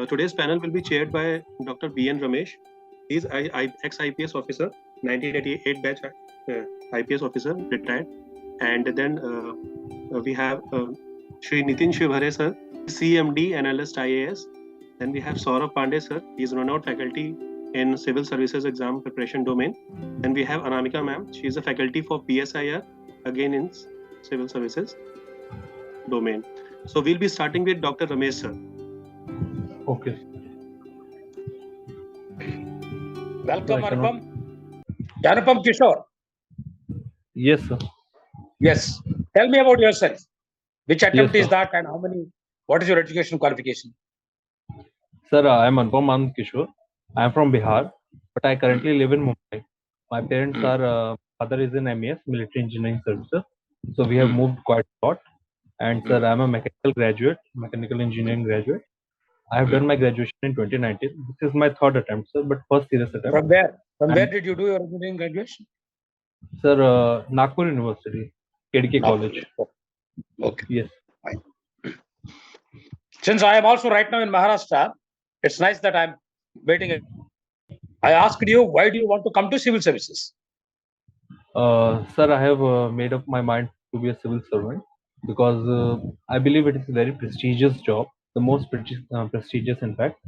Today's panel will be chaired by Dr. B.N. Ramesh. He is ex-IPS officer, 1988 batch IPS officer, retired. And then we have Shri Nitin Shivhare sir, CMD, Analyst IAS. Then we have Saurabh Pandey sir. He is renowned faculty in Civil Services Exam Preparation domain. Then we have Anamika ma'am. She is a faculty for PSIR, again in Civil Services domain. So we'll be starting with Dr. Ramesh sir. Okay. Welcome, Anupam. Anupam Kishore. Yes, sir. Yes. Tell me about yourself. Which attempt Yes, is that and how many? What is your education qualification? Sir, I am Anupam Anand Kishore. I am from Bihar, but I currently live in Mumbai. My parents are, father is in MES, Military Engineering Services. So we have moved quite a lot. And sir, I am a mechanical engineering graduate. I have done my graduation in 2019. This is my third attempt, sir, but first serious attempt. From where? From where did you do your engineering graduation? Sir, Nagpur University, KDK College. Okay. Yes. Fine. Since I am also right now in Maharashtra, it's nice that I'm waiting. I asked you, why do you want to come to civil services? Sir, I have made up my mind to be a civil servant because I believe it is a very prestigious job, the most prestigious in fact.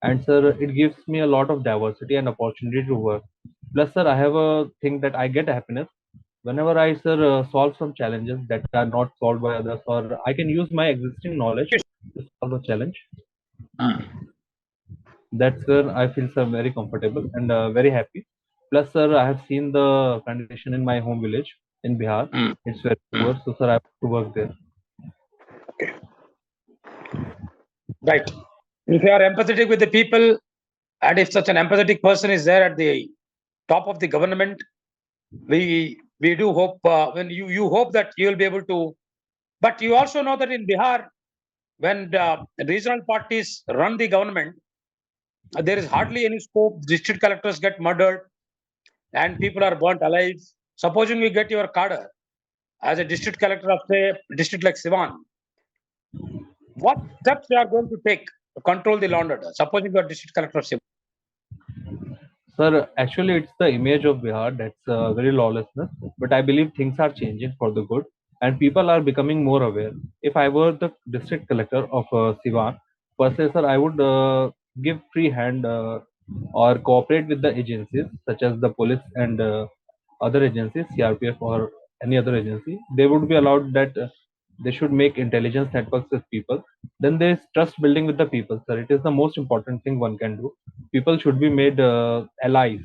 And sir, it gives me a lot of diversity and opportunity to work. Plus, sir, I have a thing that I get happiness whenever I, sir, solve some challenges that are not solved by others, or I can use my existing knowledge to solve a challenge. That's where I feel, sir, very comfortable and very happy. Plus, sir, I have seen the condition in my home village in Bihar. It's very poor, so sir, I have to work there. Okay. Right. If you are empathetic with the people, and if such an empathetic person is there at the top of the government, we do hope when you hope that you will be able to. But you also know that in Bihar, when the regional parties run the government, there is hardly any scope. District collectors get murdered, and people are burnt alive. Supposing we get your cadre as a district collector of say district like Sivan, what steps you are going to take to control the law and order? Supposing you are district collector of Sivan. Sir, actually, it's the image of Bihar that's very lawlessness. But I believe things are changing for the good, and people are becoming more aware. If I were the district collector of Sivan, per se, sir, I would give free hand or cooperate with the agencies such as the police and other agencies, CRPF or any other agency. They would be allowed that they should make intelligence networks with people. Then there is trust building with the people, sir. It is the most important thing one can do. People should be made allies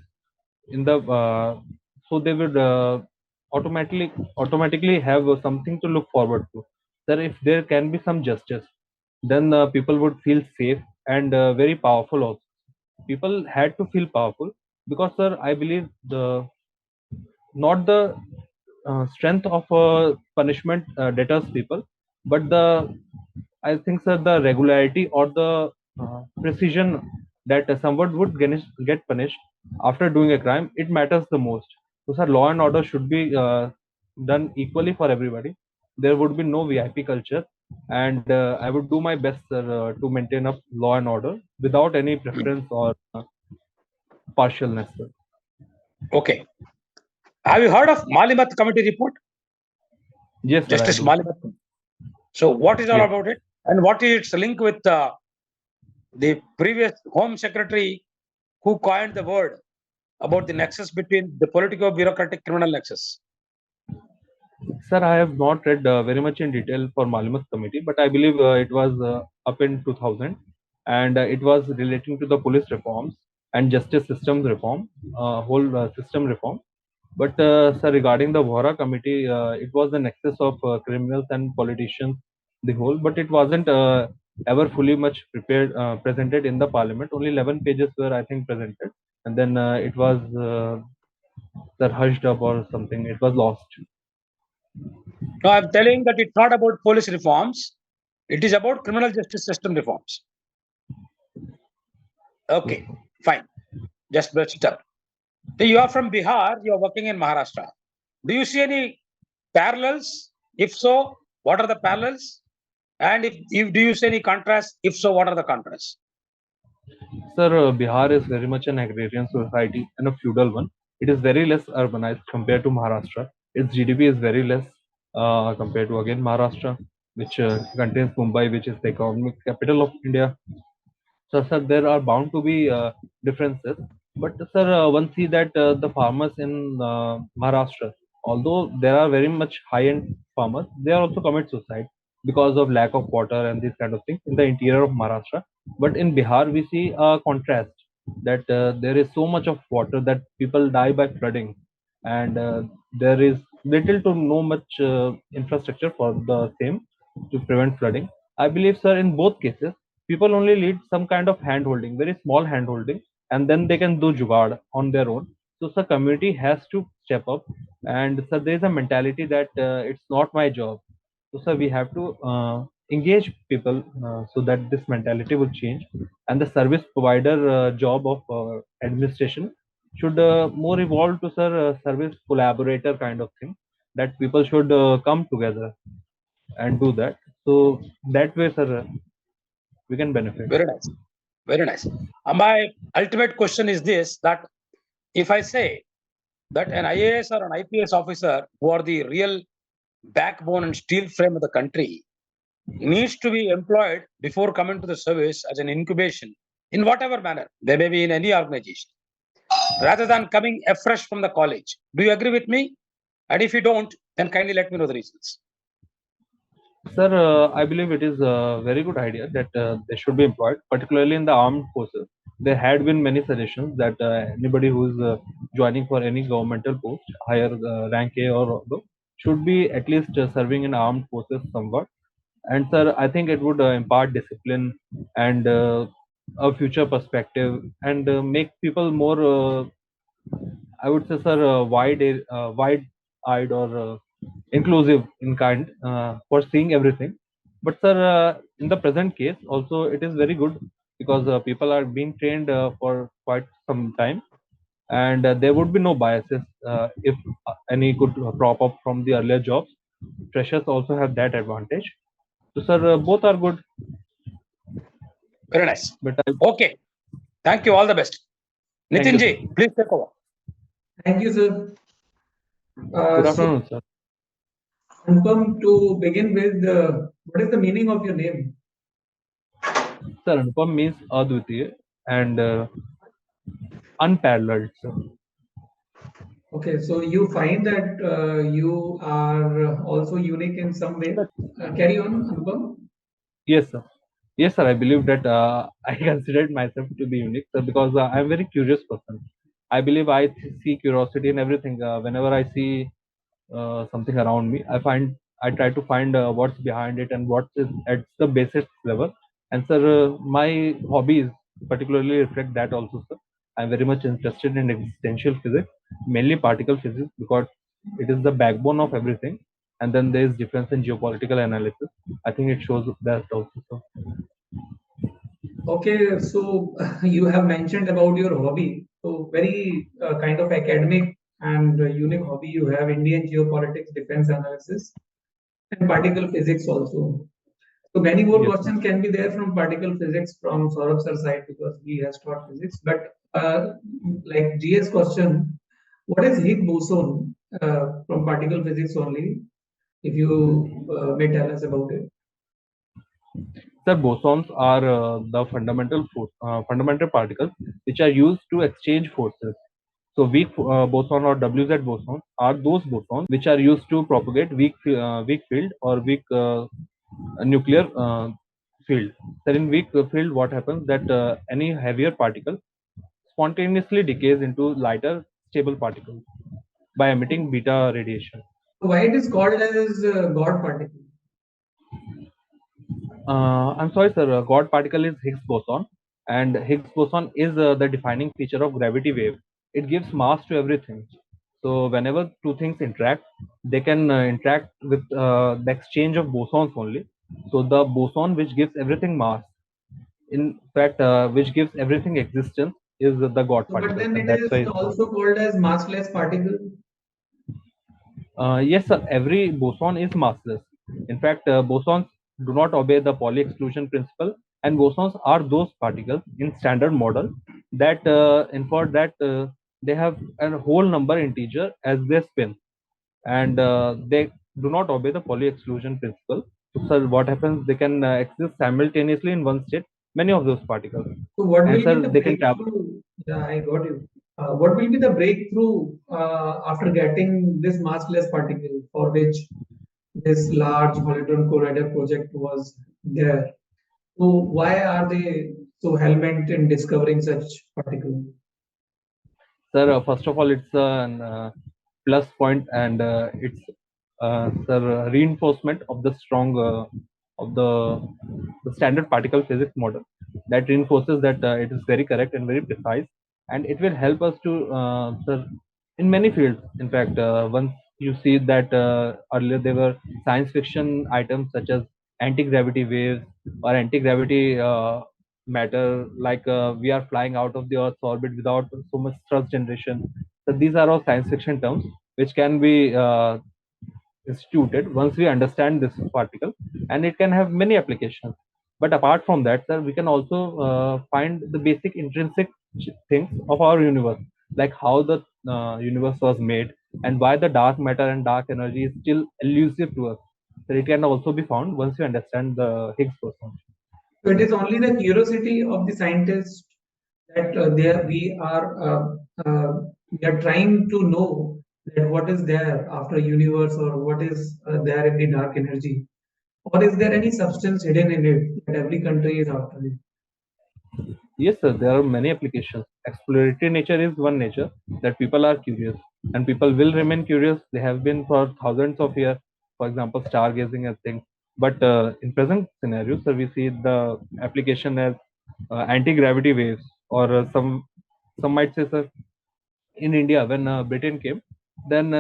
in the so they would automatically have something to look forward to. Sir, if there can be some justice, then people would feel safe and very powerful also. People had to feel powerful because, sir, I believe the not the strength of punishment deters people, but the I think, sir, the regularity or the precision that someone would get punished after doing a crime, it matters the most. So, sir, law and order should be done equally for everybody. There would be no VIP culture, and I would do my best, sir, to maintain up law and order without any preference or partialness, sir. Okay. Have you heard of Malimat Committee report? Yes, sir. Justice Malimat. So, what is all Yes. about it, and what is its link with the previous Home Secretary who coined the word about the nexus between the politico-bureaucratic criminal nexus? Sir, I have not read very much in detail for Malimat Committee, but I believe it was up in 2000, and it was relating to the police reforms and justice systems reform, whole system reform. But sir, regarding the Vohra Committee, it was the nexus of criminals and politicians, the whole, but it wasn't ever fully much presented in the Parliament. Only 11 pages were, I think, presented, and then it was sir, hushed up or something. It was lost. No, I'm telling that it's not about police reforms. It is about criminal justice system reforms. Okay, fine. Just brush it up. So you are from Bihar, you are working in Maharashtra. Do you see any parallels? If so, what are the parallels? And if do you see any contrasts? If so, what are the contrasts? Sir, Bihar is very much an agrarian society and a feudal one. It is very less urbanized compared to Maharashtra. Its GDP is very less compared to again Maharashtra, which contains Mumbai, which is the economic capital of India. So, sir, there are bound to be differences. But, sir, one see that the farmers in Maharashtra, although there are very much high-end farmers, they are also commit suicide because of lack of water and these kind of things in the interior of Maharashtra. But in Bihar, we see a contrast that there is so much of water that people die by flooding, and there is little to no much infrastructure for the same to prevent flooding. I believe, sir, in both cases people only need some kind of hand holding, very small hand holding, and then they can do jugaad on their own. So, sir, community has to step up, and sir, there is a mentality that it's not my job. So, sir, we have to engage people so that this mentality will change, and the service provider job of administration should more evolve to, sir, service collaborator kind of thing, that people should come together and do that. So that way, sir, we can benefit. Very nice. Very nice. My ultimate question is this, that if I say that an IAS or an IPS officer who are the real backbone and steel frame of the country needs to be employed before coming to the service as an incubation in whatever manner, they may be in any organization, rather than coming afresh from the college. Do you agree with me? And if you don't, then kindly let me know the reasons. Sir, I believe it is a very good idea that they should be employed, particularly in the armed forces. There had been many suggestions that anybody who is joining for any governmental post, higher rank A or above, should be at least serving in armed forces somewhat. And sir, I think it would impart discipline and a future perspective, and make people more, I would say, sir, wide-eyed or inclusive in kind for seeing everything. But sir, in the present case, also it is very good because people are being trained for quite some time, and there would be no biases if any could prop up from the earlier jobs. Freshers also have that advantage. So, sir, both are good. Very nice. But Okay. Thank you. All the best. Thank Nitin you, ji, please take over. Thank you, sir. good afternoon, sir. Anupam, to begin with, what is the meaning of your name? Sir, Anupam means Advitiya and unparalleled, sir. Okay, so you find that you are also unique in some way. Carry on, Anupam. Yes, sir. Yes, sir. I believe that I considered myself to be unique, sir, because I'm a very curious person. I believe I see curiosity in everything. Whenever I see something around me, I try to find what's behind it and what is at the basic level. And sir, my hobbies particularly reflect that also, sir. I'm very much interested in existential physics, mainly particle physics, because it is the backbone of everything. And then there is difference in geopolitical analysis. I think it shows that also, sir. Okay, so you have mentioned about your hobby. So very kind of academic and unique hobby you have, Indian geopolitics, defense analysis, and particle physics also. So many more Yes, sir. questions can be there from particle physics from Saurabh sir side because he has taught physics. But like GS question, what is Higgs boson from particle physics only? If you may tell us about it. Sir, bosons are the fundamental particles which are used to exchange forces. So weak boson or WZ boson are those bosons which are used to propagate weak field or weak nuclear field. So in weak field, what happens that any heavier particle spontaneously decays into lighter stable particles by emitting beta radiation. Why it is called as God particle? I'm sorry, sir. God particle is Higgs boson, and Higgs boson is the defining feature of gravity wave. It gives mass to everything. So whenever two things interact, they can interact with the exchange of bosons only. So the boson which gives everything mass, in fact, which gives everything existence, is the God So, but particle, then and it that's why is it's called. also called as massless particle. Yes, sir. Every boson is massless. In fact, bosons do not obey the Pauli exclusion principle, And bosons are those particles in standard model that in for that they have a whole number integer as their spin, and they do not obey the Pauli exclusion principle. So what happens? They can exist simultaneously in one state, many of those particles, So what and will be sir, the they can travel. breakthrough? Yeah, I got you. What will be the breakthrough after getting this massless particle for which this large Holodron Collider project was there? So why are they so hell-bent in discovering such particle? Sir, first of all, it's a plus point, and it's sir, reinforcement of the strong of the standard particle physics model that reinforces that it is very correct and very precise, and it will help us to sir, in many fields. In fact, once you see that earlier there were science fiction items such as anti-gravity waves or anti-gravity matter, like we are flying out of the Earth's orbit without so much thrust generation. So these are all science fiction terms which can be instituted once we understand this particle, and it can have many applications. But apart from that, sir, we can also find the basic intrinsic things of our universe, like how the universe was made and why the dark matter and dark energy is still elusive to us. So it can also be found once you understand the Higgs boson. So it is only the curiosity of the scientist that there we are trying to know that what is there after universe or what is there in the dark energy, or is there any substance hidden in it that every country is after it? Yes, sir, there are many applications. Exploratory nature is one nature that people are curious, and people will remain curious. They have been for thousands of years, for example, stargazing and things. But in present scenarios, sir, we see the application as anti-gravity waves, or some might say, sir, in India, when Britain came, then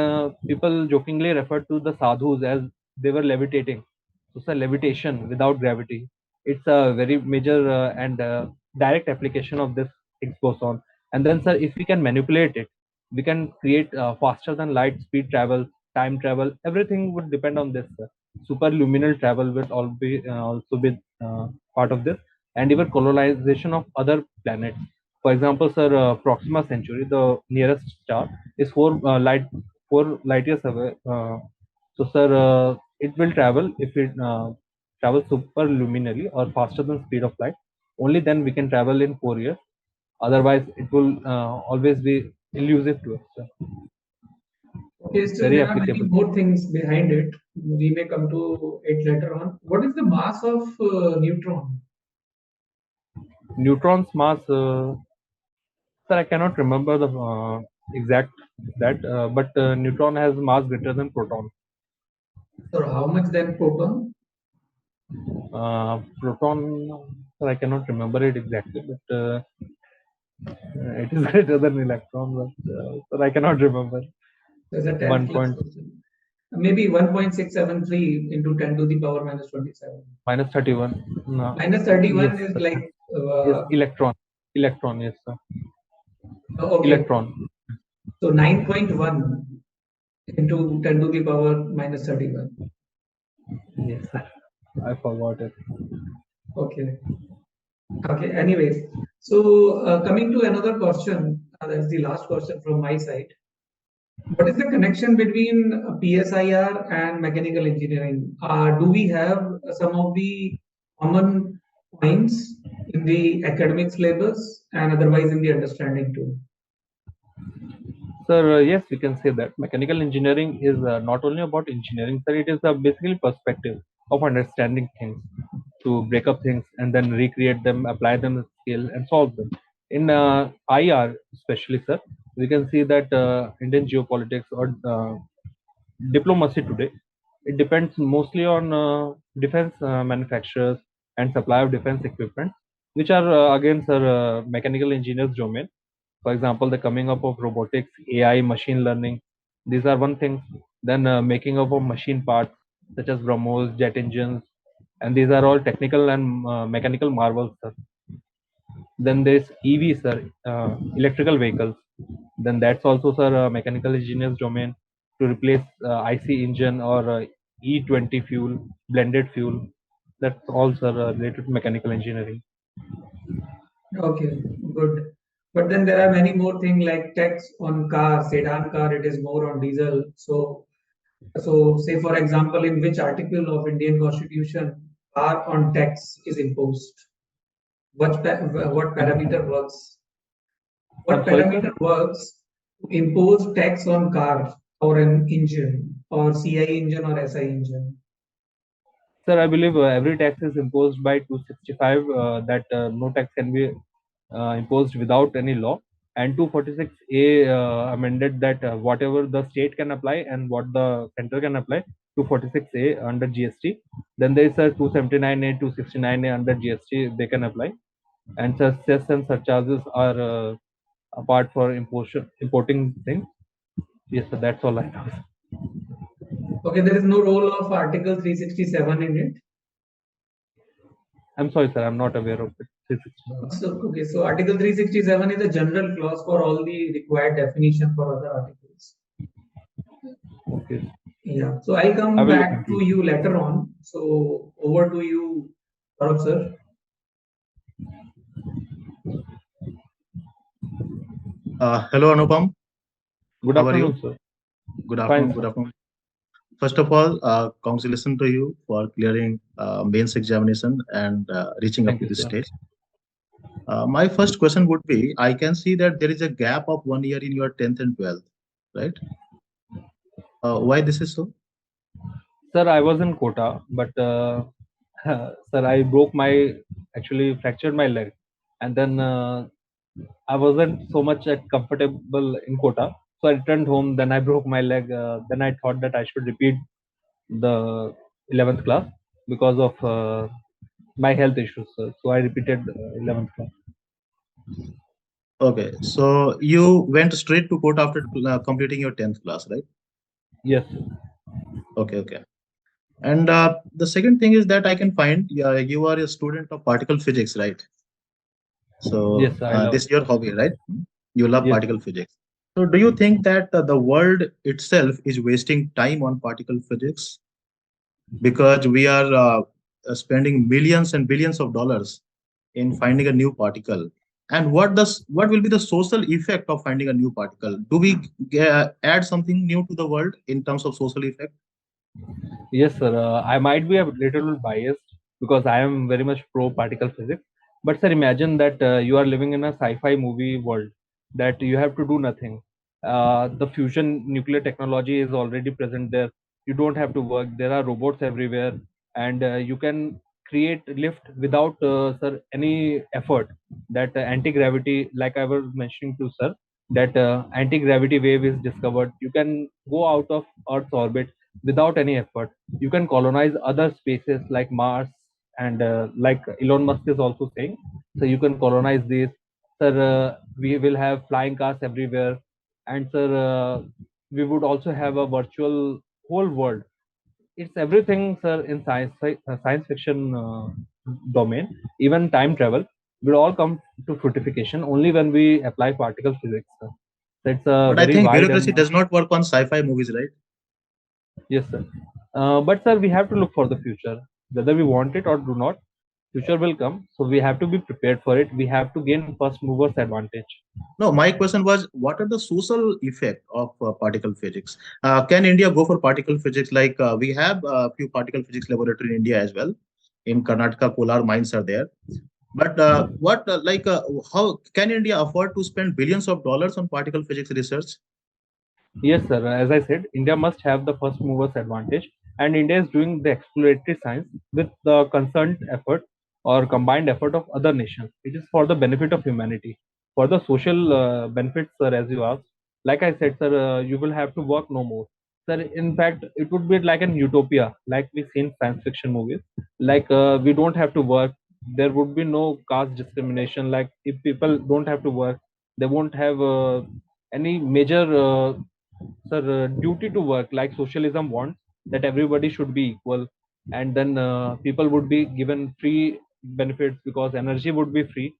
people jokingly referred to the sadhus as they were levitating. So, it's a levitation without gravity. It's a very major and direct application of this Higgs boson. And then, sir, if we can manipulate it, we can create faster than light speed travel, time travel. Everything would depend on this. Sir. Superluminal travel will also be part of this, and even colonization of other planets. For example, sir, Proxima Centauri, the nearest star, is four light years away. So, sir, it will travel if it travels superluminally or faster than speed of light. Only then we can travel in 4 years. Otherwise, it will always be elusive to us. Sir. Okay, still Very there are many applicable. more things behind it. We may come to it later on. What is the mass of neutron? Neutron's mass, sir, I cannot remember the exact that, but neutron has mass greater than proton. So how much then proton? Proton, sir, I cannot remember it exactly, but it is greater than electron, but sir, I cannot remember. There's a 10 One plus point question. Maybe 1.673 into 10 to the power minus 27. minus 31. No. Minus 31 Yes, is sir. like, Yes, electron. Electron, yes, sir. okay. Electron. So 9.1 into 10 to the power minus 31. Yes, sir. I forgot it. Okay. Okay. Anyways, so coming to another question, that's the last question from my side. What is the connection between PSIR and mechanical engineering? Do we have some of the common points in the academic syllabus and otherwise in the understanding too? Sir, yes, we can say that mechanical engineering is not only about engineering, sir. It is basically perspective of understanding things, to break up things and then recreate them, apply them at scale, and solve them. In IR, especially, sir, we can see that Indian geopolitics or diplomacy today, it depends mostly on defense manufacturers and supply of defense equipment, which are again, sir, mechanical engineers domain. For example, the coming up of robotics, AI, machine learning, these are one thing. Then making up of machine parts such as BrahMos, jet engines, and these are all technical and mechanical marvels, sir. Then there's EV, sir, electrical vehicles. Then that's also, sir, mechanical engineers domain, to replace IC engine or E20 fuel, blended fuel. That's all, sir, related to mechanical engineering. Okay, good. But then there are many more things like tax on car, sedan car, it is more on diesel. So say for example, in which article of Indian Constitution car on tax is imposed? What parameter works? What I'm sorry, sir. parameter works to impose tax on car or an engine or CI engine or SI engine? Sir, I believe every tax is imposed by 265, that no tax can be imposed without any law. And 246A amended that whatever the state can apply and what the center can apply, 246A under GST. Then there is a 279A, 269A under GST they can apply. And cess and surcharges are apart for importing things. Yes, sir, that's all I know. Okay, there is no role of Article 367 in it. I'm sorry, sir, I'm not aware of it. 367. Okay, so Article 367 is a general clause for all the required definition for other articles. Okay. Yeah, so I'll I come will look back into to it. you later on. So over to you, Saurabh sir. Hello, Anupam. Good How are you? afternoon, sir. Good Fine, afternoon. Good sir. afternoon. First of all, congratulations to you for clearing mains examination and reaching up Thank to you, this sir. stage. My first question would be, I can see that there is a gap of 1 year in your 10th and 12th, right? Why this is so? Sir, I was in Kota, but sir, I actually fractured my leg, and then I wasn't so much comfortable in Kota, so I returned home. Then I broke my leg. Then I thought that I should repeat the 11th class because of my health issues, sir. So I repeated 11th class. Okay, so you went straight to court after completing your 10th class, right? Yes, Okay, okay. And the second thing is that I can find you are a student of particle physics, right? So yes, I love. this is your hobby, right? You love Yes, particle physics. So do you think that the world itself is wasting time on particle physics because we are spending millions and billions of dollars in finding a new particle? And what will be the social effect of finding a new particle? Do we add something new to the world in terms of social effect? yes, sir. I might be a little biased because I am very much pro particle physics. But sir, imagine that you are living in a sci-fi movie world that you have to do nothing. The fusion nuclear technology is already present there. You don't have to work. There are robots everywhere, and you can create lift without sir any effort. That anti-gravity, like I was mentioning to sir, that anti-gravity wave is discovered. You can go out of Earth's orbit without any effort. You can colonize other spaces like Mars, and like Elon Musk is also saying. So you can colonize these. Sir, we will have flying cars everywhere, and sir, we would also have a virtual whole world. It's everything, sir, in science fiction domain. Even time travel will all come to fruitification only when we apply particle physics, sir. That's a But I very think wide bureaucracy and does not work on sci-fi movies, right? yes, sir. But sir, we have to look for the future, whether we want it or do not. Future will come, so we have to be prepared for it. We have to gain first movers advantage. No, my question was, what are the social effect of particle physics? Can India go for particle physics? Like we have a few particle physics laboratory in India as well. In Karnataka, Kolar mines are there. But how can India afford to spend billions of dollars on particle physics research? Yes, sir. As I said, India must have the first movers advantage, and India is doing the exploratory science with the concerned effort or combined effort of other nations. It is for the benefit of humanity, for the social benefits, sir. As you asked, like I said, sir, you will have to work no more, sir. In fact, it would be like an utopia, like we see in science fiction movies. Like we don't have to work. There would be no caste discrimination. Like if people don't have to work, they won't have any major. Sir, duty to work like socialism wants that everybody should be equal, and then people would be given free benefits because energy would be free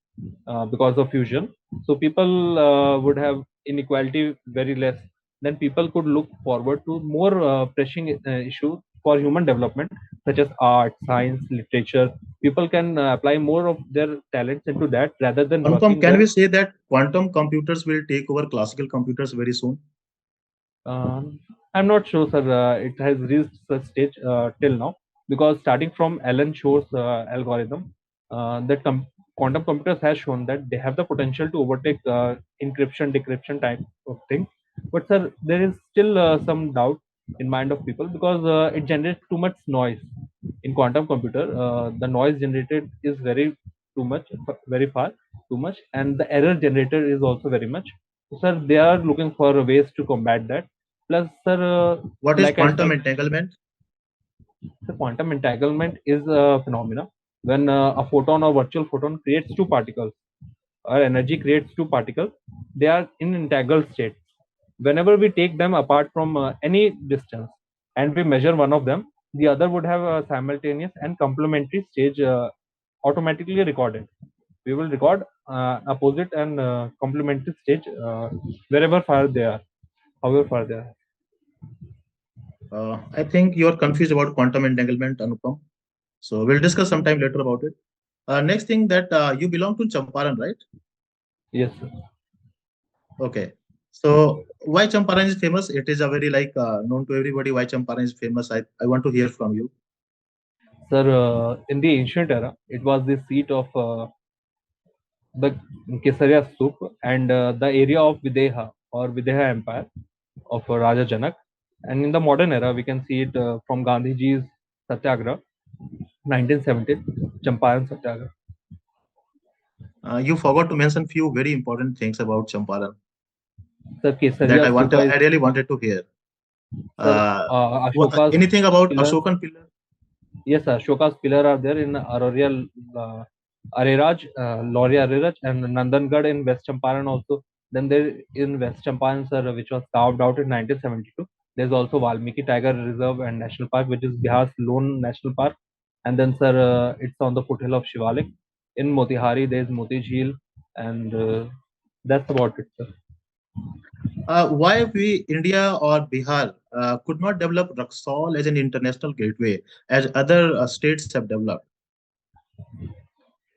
because of fusion. So people would have inequality very less. Then people could look forward to more pressing issues for human development, such as art, science, literature. People can apply more of their talents into that rather than Anupam, working can their. we say that quantum computers will take over classical computers very soon? I'm not sure, sir. It has reached such stage till now because starting from Alan Turing's algorithm, quantum computers has shown that they have the potential to overtake encryption, decryption type of thing. But sir, there is still some doubt in mind of people because it generates too much noise. In quantum computer, the noise generated is very too much, very far too much, and the error generator is also very much. So, sir, they are looking for ways to combat that. Plus, sir, What is like I quantum said, entanglement? the quantum entanglement is a phenomena when a photon or virtual photon creates two particles, or energy creates two particles. They are in entangled state. Whenever we take them apart from any distance and we measure one of them, the other would have a simultaneous and complementary stage automatically recorded. We will record opposite and complementary stage wherever far they are, however far they are. I think you are confused about quantum entanglement, Anupam. So we'll discuss sometime later about it. Next thing that you belong to Champaran, right? Yes, sir. Okay. So why Champaran is famous? It is a very like known to everybody why Champaran is famous. I want to hear from you. Sir, in the ancient era, it was the seat of the Kesariya Stup and the area of Videha or Videha Empire of Raja Janak. And in the modern era, we can see it from Gandhiji's Satyagraha, 1917, Champaran Satyagraha. You forgot to mention few very important things about Champaran Sir, that Kesariya Stupa is, I really wanted to hear. sir, Ashoka's Anything about pillars. Ashokan pillar? Yes, Ashoka's pillar are there in Araria, Ariraj, Lori Ariraj, and Nandangad in West Champaran also. Then there in West Champaran, sir, which was carved out in 1972. There's also Valmiki Tiger Reserve and National Park, which is Bihar's lone national park. And then, sir, it's on the foothill of Shivalik. In Motihari, there's Moti Jheel, and that's about it, sir. Why we India or Bihar could not develop Raxol as an international gateway as other states have developed?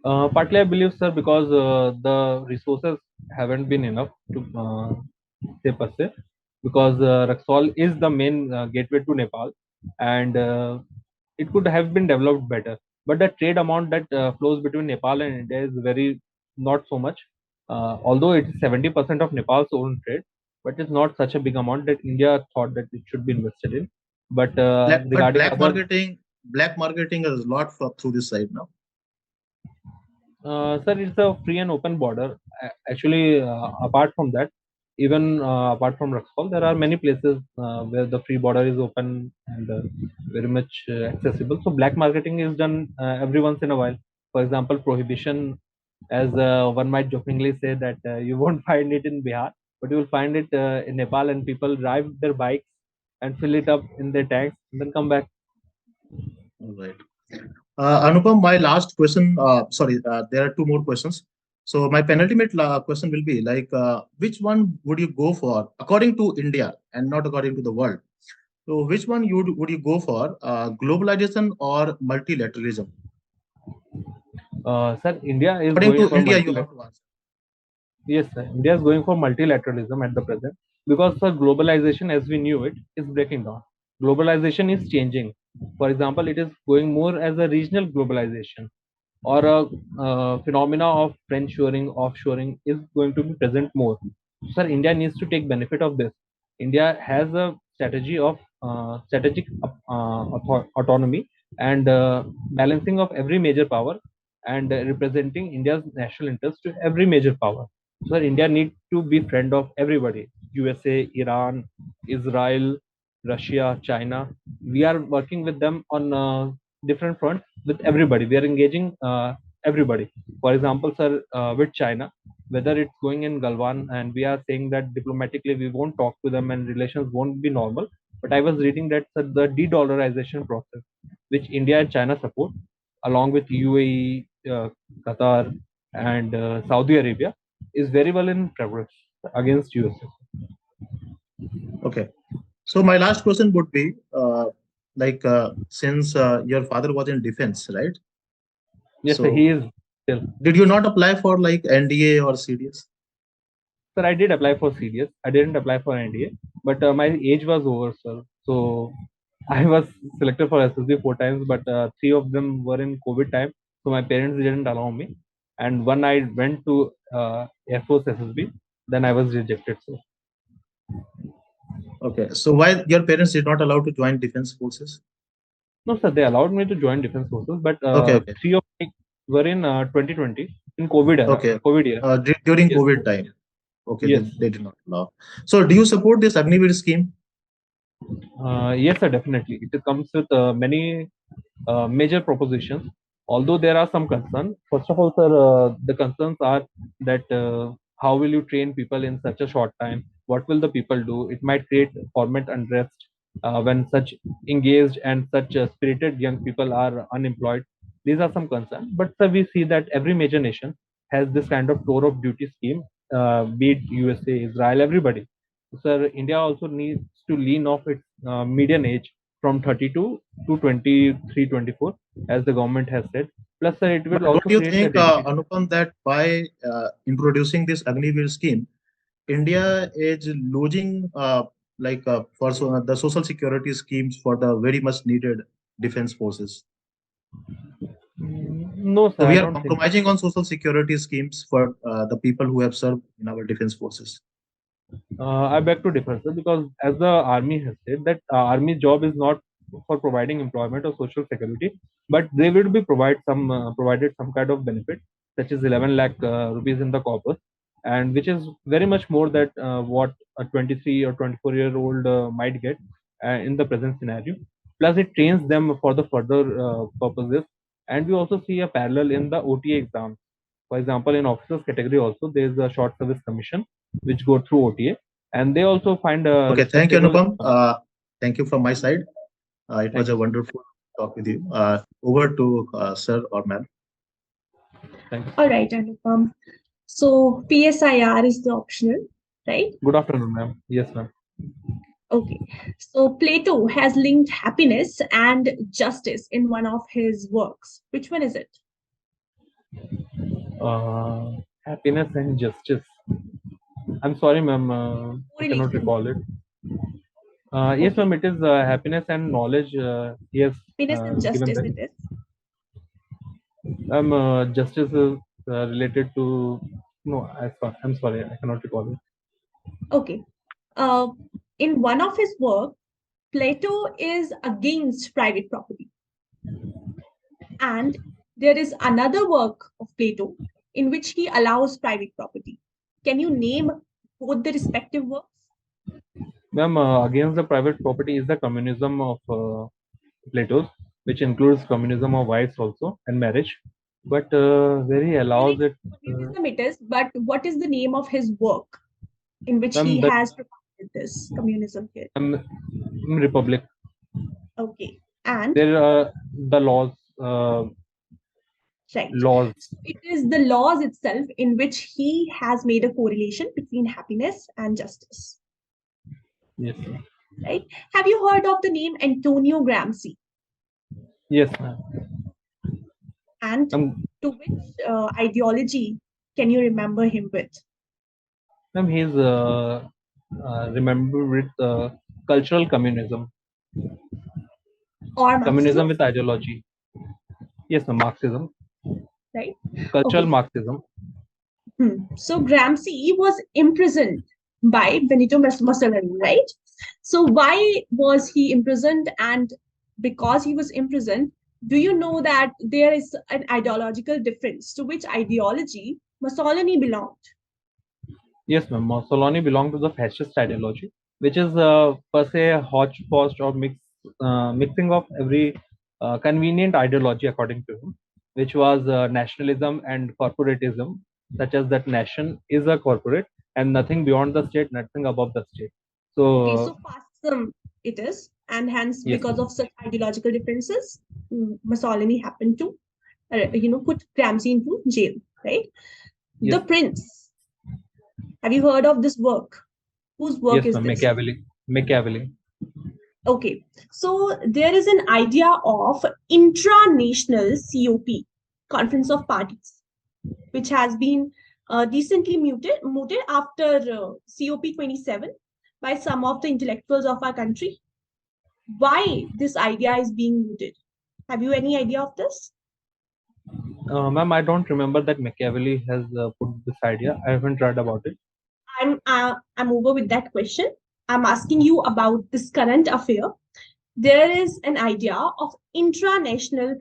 Partly, I believe, sir, because the resources haven't been enough to say per se, because Raxol is the main gateway to Nepal, and it could have been developed better. But the trade amount that flows between Nepal and India is very not so much. Although it's 70% of Nepal's own trade, but it's not such a big amount that India thought that it should be invested in. But But regarding other. black marketing is a lot through this side now. Sir, it's a free and open border. Actually, apart from that, even apart from Raxol, there are many places where the free border is open and very much accessible. So black marketing is done every once in a while. For example, prohibition, as one might jokingly say that you won't find it in Bihar, but you will find it in Nepal, and people drive their bikes and fill it up in their tanks and then come back. All right. Anupam, my last question. Sorry, there are two more questions. So my penultimate question will be like, which one would you go for according to India and not according to the world? So which one would you go for, globalization or multilateralism? Sir, India is According going to for India, you multilateralism. have to answer. Yes, sir. India is going for multilateralism at the present because the globalization as we knew it is breaking down. Globalization is changing. For example, it is going more as a regional globalization or a phenomena of friendshoring, offshoring is going to be present more. Sir, India needs to take benefit of this. India has a strategy of strategic autonomy and balancing of every major power and representing India's national interest to every major power. So India needs to be friend of everybody. USA, Iran, Israel, Russia, China. We are working with them on different fronts with everybody. We are engaging everybody. For example, sir, with China, whether it's going in Galwan and we are saying that diplomatically we won't talk to them and relations won't be normal. But I was reading that sir, the de-dollarization process, which India and China support, along with UAE, Qatar, and Saudi Arabia, is very well in progress against USA. Okay. So my last question would be, like since your father was in defense, right? Yes, sir, he So is still. did you not apply for like NDA or CDS? Sir, I did apply for CDS. I didn't apply for NDA, but my age was over, sir. So I was selected for SSB 4 times, but three of them were in COVID time. So my parents didn't allow me. And when I went to Air Force SSB, then I was rejected. So Okay, so why your parents did not allow to join defense forces? no, sir, they allowed me to join defense forces, but Okay, okay, three of me were in 2020 in COVID era, okay. COVID year. During Yes, COVID time. Okay, yes, they did not allow. So do you support this Agniveer scheme? yes, sir, definitely. It comes with many major propositions. Although there are some concerns. First of all, sir, the concerns are that how will you train people in such a short time? What will the people do? It might create format unrest when such engaged and such spirited young people are unemployed. These are some concerns. But sir, we see that every major nation has this kind of tour of duty scheme, be it USA, Israel, everybody. Sir, India also needs to lean off its median age from 32 to 23, 24, as the government has said. Plus, sir, it But will don't also you create a think, dedicated. Anupam, that by introducing this Agniveer scheme, India is losing the social security schemes for the very much needed defense forces? No, sir, So I we are don't think so. compromising on social security schemes for the people who have served in our defense forces. I beg to differ, sir, because as the army has said that army job is not for providing employment or social security, but they will be provided some kind of benefit, such as 11 lakh rupees in the corpus, and which is very much more that what a 23 or 24-year-old might get in the present scenario. Plus, it trains them for the further purposes, and we also see a parallel in the OTA exams. For example, in officers category also there is a short service commission which go through OTA, and they also find a Okay, thank you, respectable. Anupam. Thank you from my side. It was Thank a you, sir. wonderful talk with you. Over to sir or ma'am. Thank you. All right, Anupam. So PSIR is the optional, right? Good afternoon, ma'am. Yes, ma'am. Okay. So Plato has linked happiness and justice in one of his works. Which one is it? Happiness and justice. I'm sorry, ma'am. I cannot Correlation. recall it. Yes, Okay. ma'am. It is happiness and knowledge. He has Happiness and given justice that. it is. Justice is related to. No, I'm sorry. I cannot recall it. Okay. Uh, in one of his work, Plato is against private property. And there is another work of Plato in which he allows private property. Can you name both the respective works? Ma'am, against the private property is the communism of Plato's, which includes communism of wives also and marriage. But where he allows it, Communism it is, but what is the name of his work in which ma'am, he the has propounded this communism here? republic. Okay. And There are the laws, right. laws. So it is the laws itself in which he has made a correlation between happiness and justice. Yes, Right? Have you heard of the name Antonio Gramsci? yes, ma'am. And to which ideology can you remember him with? Ma'am, he's remembered with cultural communism, Or communism Marxism? with ideology. Yes, ma'am, Marxism, Right? cultural Okay. Marxism. So Gramsci was imprisoned by Benito Mussolini, right? So why was he imprisoned? And because he was imprisoned, do you know that there is an ideological difference to which ideology Mussolini belonged? Yes, ma'am. Mussolini belonged to the fascist ideology, which is per se a hodgepodge or mixing of every convenient ideology according to him, which was nationalism and corporatism, such as that nation is a corporate and nothing beyond the state, nothing above the state. Okay, So so fascism it is, and hence yes, because ma'am. of such ideological differences, Mussolini happened to, put Gramsci into jail, right? Yes, The Prince. Have you heard of this work? Whose work yes, is ma'am. this? Machiavelli. Okay, so there is an idea of intranational COP, Conference of Parties, which has been recently mooted after COP27 by some of the intellectuals of our country. Why this idea is being mooted? Have you any idea of this? Ma'am, I don't remember that Machiavelli has put this idea. I haven't read about it. I'm over with that question. I'm asking you about this current affair. There is an idea of international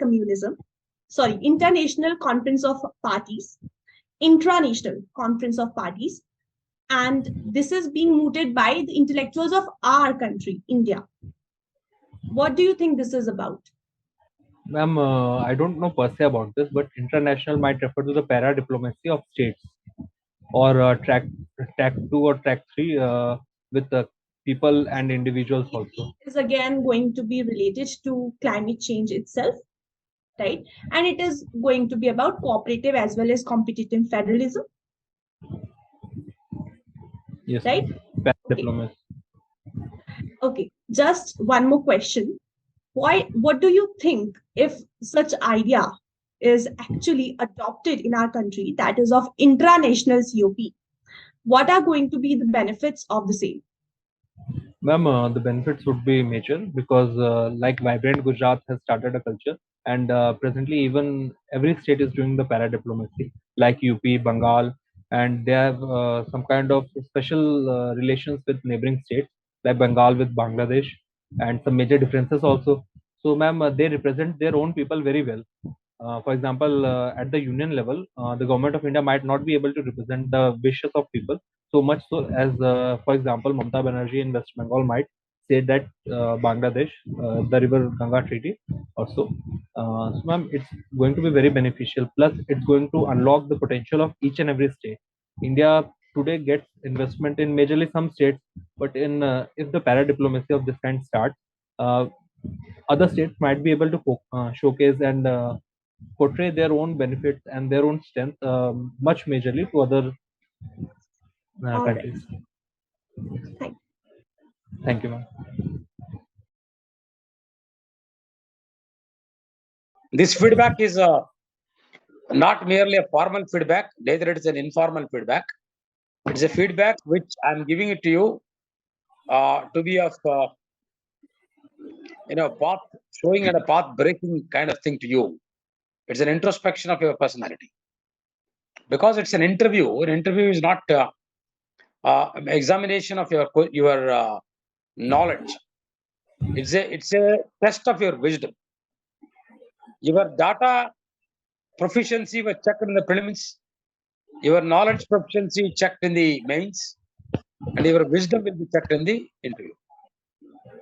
conference of parties, intranational conference of parties, and this is being mooted by the intellectuals of our country, India. What do you think this is about? Ma'am, I don't know per se about this, but international might refer to the para diplomacy of states, or track 2 or track 3 with people and individuals also. It is again going to be related to climate change itself, right? And it is going to be about cooperative as well as competitive federalism. Yes, right? para Okay. diplomacy. Okay, just one more question. What do you think if such idea is actually adopted in our country, that is of intranational COP? What are going to be the benefits of the same? Ma'am, the benefits would be major because, like Vibrant Gujarat has started a culture, and presently even every state is doing the para diplomacy, like UP, Bengal, and they have some kind of special relations with neighboring states, like Bengal with Bangladesh, and some major differences also. So, ma'am, they represent their own people very well. For example, at the union level, the government of India might not be able to represent the wishes of people so much so as, for example, Mamata Banerjee in West Bengal might say that Bangladesh, the River Ganga Treaty, also. So, ma'am, it's going to be very beneficial. Plus, it's going to unlock the potential of each and every state. India today gets investment in majorly some states, but in if the para diplomacy of this kind starts, uh, other states might be able to showcase and portray their own benefits and their own strength much majorly to other All right. countries. Thank Thank you, ma'am. This feedback is not merely a formal feedback, neither it is an informal feedback. It's a feedback which I'm giving it to you to be of path showing and a path breaking kind of thing to you. It's an introspection of your personality, because it's an interview. An interview is not examination of your knowledge. It's a test of your wisdom. Your data proficiency was checked in the prelims. Your knowledge proficiency checked in the mains, and your wisdom will be checked in the interview.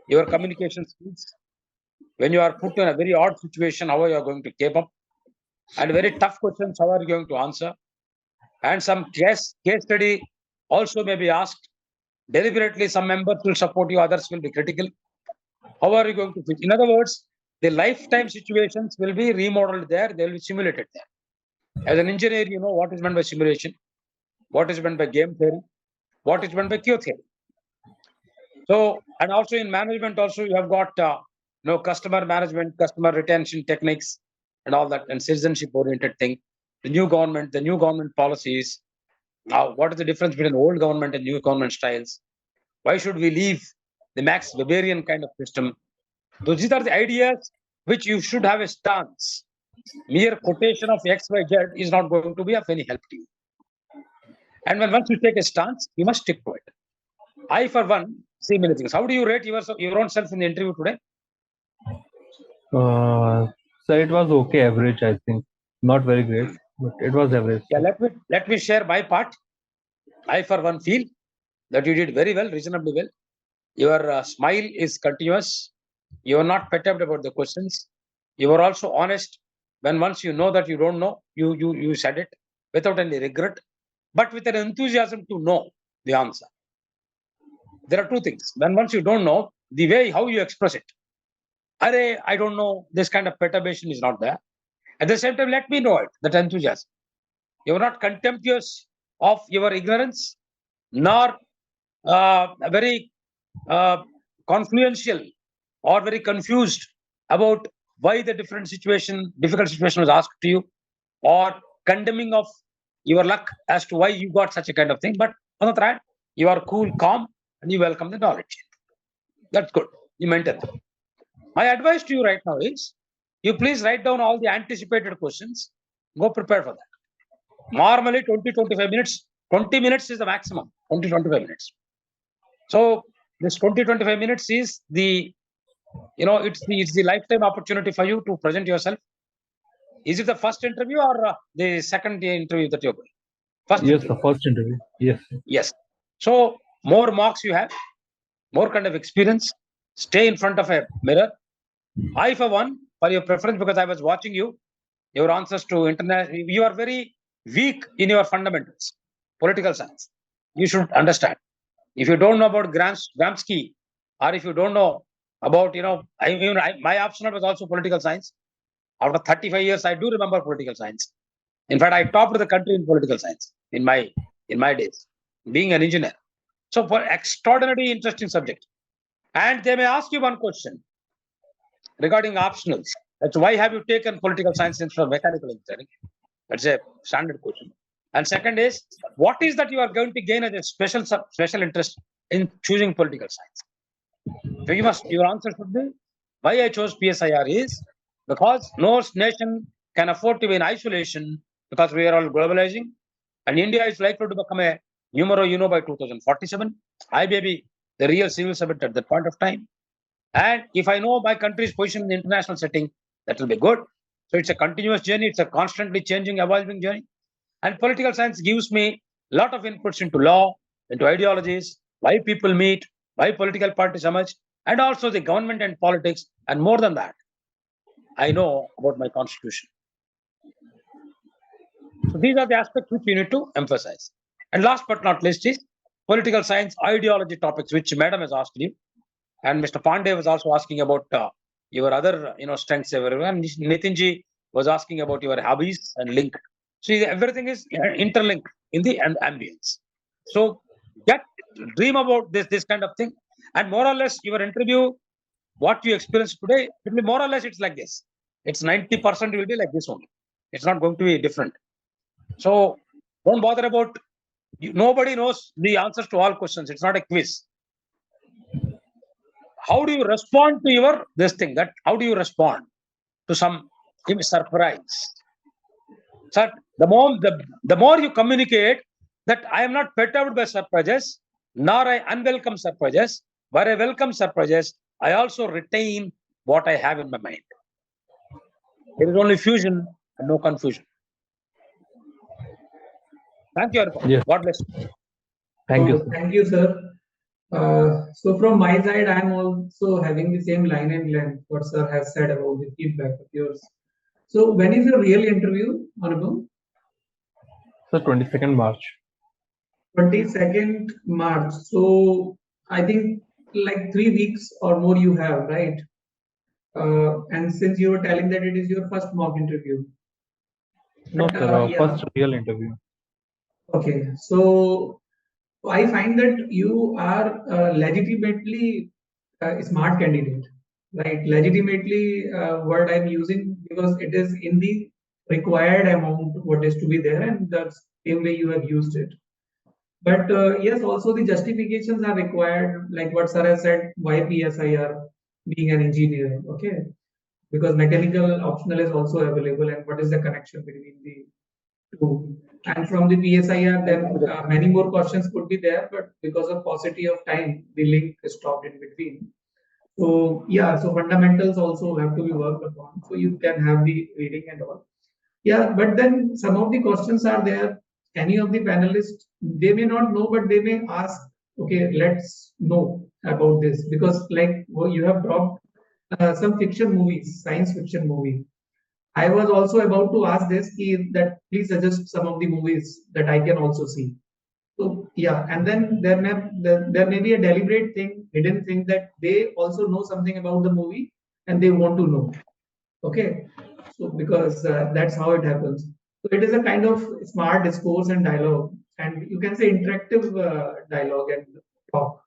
Your communication skills, when you are put in a very odd situation, how are you going to keep up, and very tough questions, how are you going to answer, and some case study also may be asked. Deliberately, some members will support you, others will be critical. How are you going to fit? In other words, the lifetime situations will be remodeled there, they will be simulated there. As an engineer, you know what is meant by simulation, what is meant by game theory, what is meant by Q theory. So, and also in management, also you have got customer management, customer retention techniques, and all that, and citizenship-oriented thing. The new government policies. Now, what is the difference between old government and new government styles? Why should we leave the Max Weberian kind of system? These are the ideas which you should have a stance. Mere quotation of X, Y, Z is not going to be of any help to you. And when once you take a stance, you must stick to it. I, for one, see many things. How do you rate your own self in the interview today? So it was okay, average, I think. Not very great, but it was average. Yeah, let me share my part. I, for one, feel that you did very well, reasonably well. Your smile is continuous. You are not perturbed about the questions. You are also honest. When once you know that you don't know, you said it without any regret, but with an enthusiasm to know the answer. There are two things. When once you don't know, the way how you express it, I don't know, this kind of perturbation is not there. At the same time, let me know it, that enthusiasm. You are not contemptuous of your ignorance, nor very confluential or very confused about why the difficult situation was asked to you, or condemning of your luck as to why you got such a kind of thing. But on the other hand, you are cool, calm, and you welcome the knowledge. That's good. You maintain that. My advice to you right now is, you please write down all the anticipated questions. Go prepare for that. Normally 20-25 minutes. 20 minutes is the maximum. 20-25 minutes. So this 20-25 minutes is the, it's the lifetime opportunity for you to present yourself. Is it the first interview or the second interview that you're going? First Yes, interview. the first interview. Yes. Yes. So more marks you have, more kind of experience. Stay in front of a mirror. I, for one, for your preference, because I was watching you, your answers to international, you are very weak in your fundamentals, political science. You should understand. If you don't know about Gramsci, or if you don't know about, my optional was also political science. After 35 years, I do remember political science. In fact, I topped the country in political science in my days, being an engineer. So, for extraordinarily interesting subject. And they may ask you one question regarding optionals. That's why have you taken political science instead of mechanical engineering? That's a standard question. And second is, what is that you are going to gain as a special interest in choosing political science? So your answer should be, why I chose PSIR is because no nation can afford to be in isolation, because we are all globalizing, and India is likely to become a numero uno by 2047. I may be the real civil servant at that point of time. And if I know my country's position in the international setting, that will be good. So it's a continuous journey. It's a constantly changing, evolving journey. And political science gives me a lot of inputs into law, into ideologies, why people meet, why political parties emerge, and also the government and politics. And more than that, I know about my constitution. So these are the aspects which you need to emphasize. And last but not least is political science ideology topics, which Madam has asked you. And Mr. Pandey was also asking about your other, strengths. And Nitinji was asking about your hobbies and link. See, everything is interlinked in the ambience. So dream about this kind of thing. And more or less, your interview, what you experience today, it will be more or less, it's like this. It's 90% will be like this only. It's not going to be different. So don't bother about, nobody knows the answers to all questions. It's not a quiz. How do you respond to how do you respond to some surprise? So the more you communicate that I am not perturbed by surprises, nor I unwelcome surprises, but I welcome surprises, I also retain what I have in my mind. There is only fusion and no confusion. Thank you, Anupam. Yes. God bless you. Thank you, sir. Thank you, sir. So from my side, I'm also having the same line and length what sir has said about the feedback of yours. So when is your real interview, Anupam? So 22nd March. 22nd March. So I think like 3 weeks or more you have, right? And since you were telling that it is your first mock interview. No, But, sir. yeah. First real interview. Okay. So I find that you are legitimately a smart candidate, right? Legitimately, word I'm using because it is in the required amount what is to be there, and the same way you have used it. But yes, also the justifications are required, like what sir has said, why PSIR being an engineer, okay? Because mechanical optional is also available, and what is the connection between the two? And from the PSIR, then many more questions could be there, but because of paucity of time, the link is stopped in between. So yeah, so fundamentals also have to be worked upon. So you can have the reading and all. Yeah, but then some of the questions are there. Any of the panelists, they may not know, but they may ask, okay, let's know about this. Because like you have dropped some fiction movies, science fiction movie. I was also about to ask this, that please suggest some of the movies that I can also see. So yeah, and then there may be a deliberate thing, hidden thing that they also know something about the movie and they want to know. Okay, so because that's how it happens. So it is a kind of smart discourse and dialogue, and you can say interactive dialogue and talk.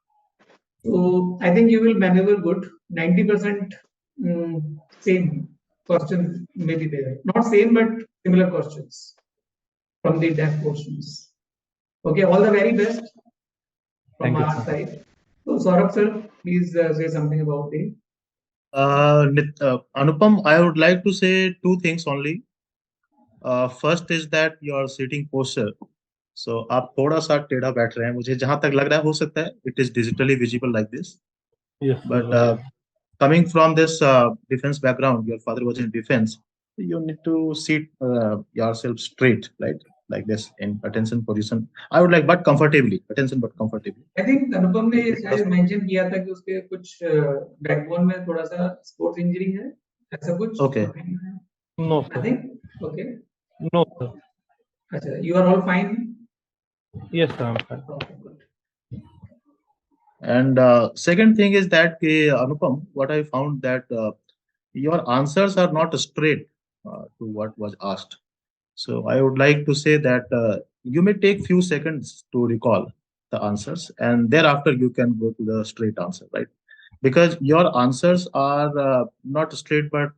So I think you will maneuver good. 90% same questions may be there. Not same, but similar questions from the deaf portions. Okay, all the very best from Thank you, our sir. side. So Saurabh sir, please say something about the. Anupam, I would like to say two things only. First is that your sitting posture. So आप थोड़ा सा टेढ़ा बैठ रहे हैं, मुझे जहां तक लग रहा है, हो सकता है it is digitally visible like this. Yes, sir. But coming from this defense background, your father was in defense, you need to sit yourself straight, right? Like this in attention position. I would like, but comfortably, attention, but comfortably. I think अनुपम ने शायद mention किया था कि उसके कुछ backbone में थोड़ा सा स्पोर्ट्स इंजरी है, ऐसा कुछ. Okay. No, sir. Nothing. Okay. No, sir. अच्छा, you are all fine. Yes, sir. I'm fine. Okay, good. And second thing is that Anupam, what I found that your answers are not straight to what was asked. So I would like to say that you may take few seconds to recall the answers, and thereafter you can go to the straight answer, right? Because your answers are not straight, but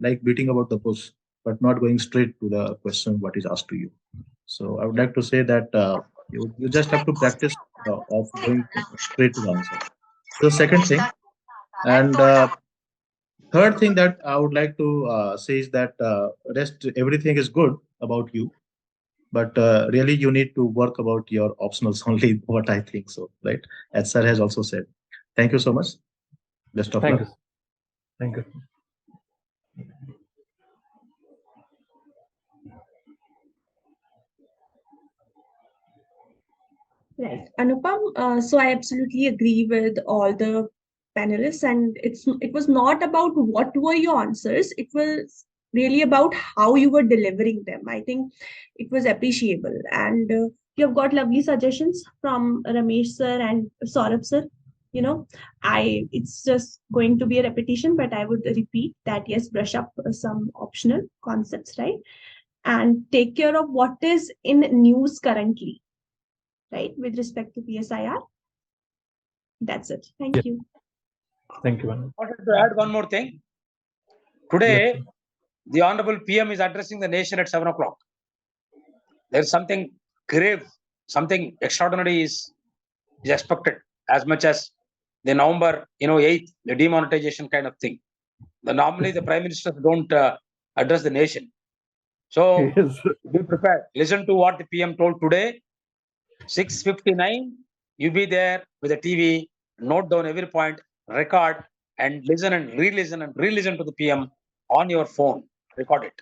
like beating about the bush, but not going straight to the question what is asked to you. So I would like to say that you just have to practice of going straight to the answer. The second thing, and third thing that I would like to say is that rest everything is good about you, but really you need to work about your optionals only. What I think so, right? As sir has also said. Thank you so much. Best of Thank luck. you. Thank you. Right. Anupam, so I absolutely agree with all the panelists, and it was not about what were your answers, it was really about how you were delivering them. I think it was appreciable, and you have got lovely suggestions from Ramesh sir and Saurabh sir. You know, it's just going to be a repetition, but I would repeat that yes, brush up some optional concepts, right? And take care of what is in news currently, right, with respect to PSIR. That's it. Thank Yes. you. Thank you, madam. I wanted to add one more thing. Today, Yes, the Honorable PM is addressing the nation at 7 o'clock. There's something grave, something extraordinary is expected, as much as the November 8th, the demonetization kind of thing. Normally the Prime Minister don't address the nation. So yes. be prepared. Listen to what the PM told today. 6:59, you be there with the TV, note down every point, record, and listen and re-listen to the PM on your phone. Record it.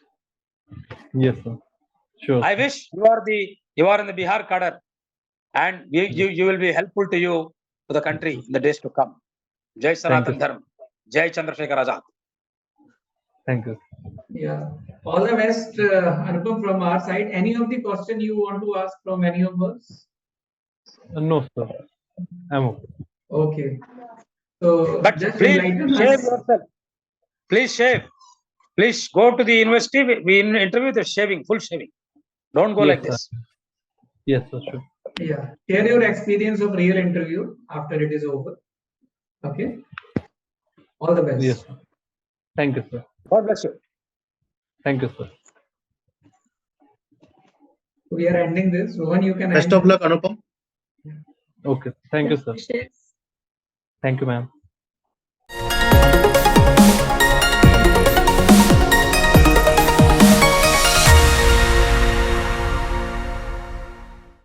Yes, sir. Sure. I wish you are in the Bihar cadre, and you will be helpful to you, to the country in the days to come. Jai Sanatan Dharma. Jai Chandrasekhar Azad. Thank you. Yeah. All the best, Anupam, from our side. Any of the question you want to ask from any of us? No, sir. I'm okay. Okay. So But just please enlighten shave us. yourself. Please shave. Please go to the university. We interview the shaving, full shaving. Don't go Yes, like sir. this. Yes, sir. Sure. Yeah. Share your experience of real interview after it is over. Okay. All the best. Yes, sir. Thank you, sir. God bless you. Thank you, sir. We are ending this. Rohan, you can Best end of this. luck, Anupam. Okay. Thank you, sir. Wishes. Thank you, ma'am.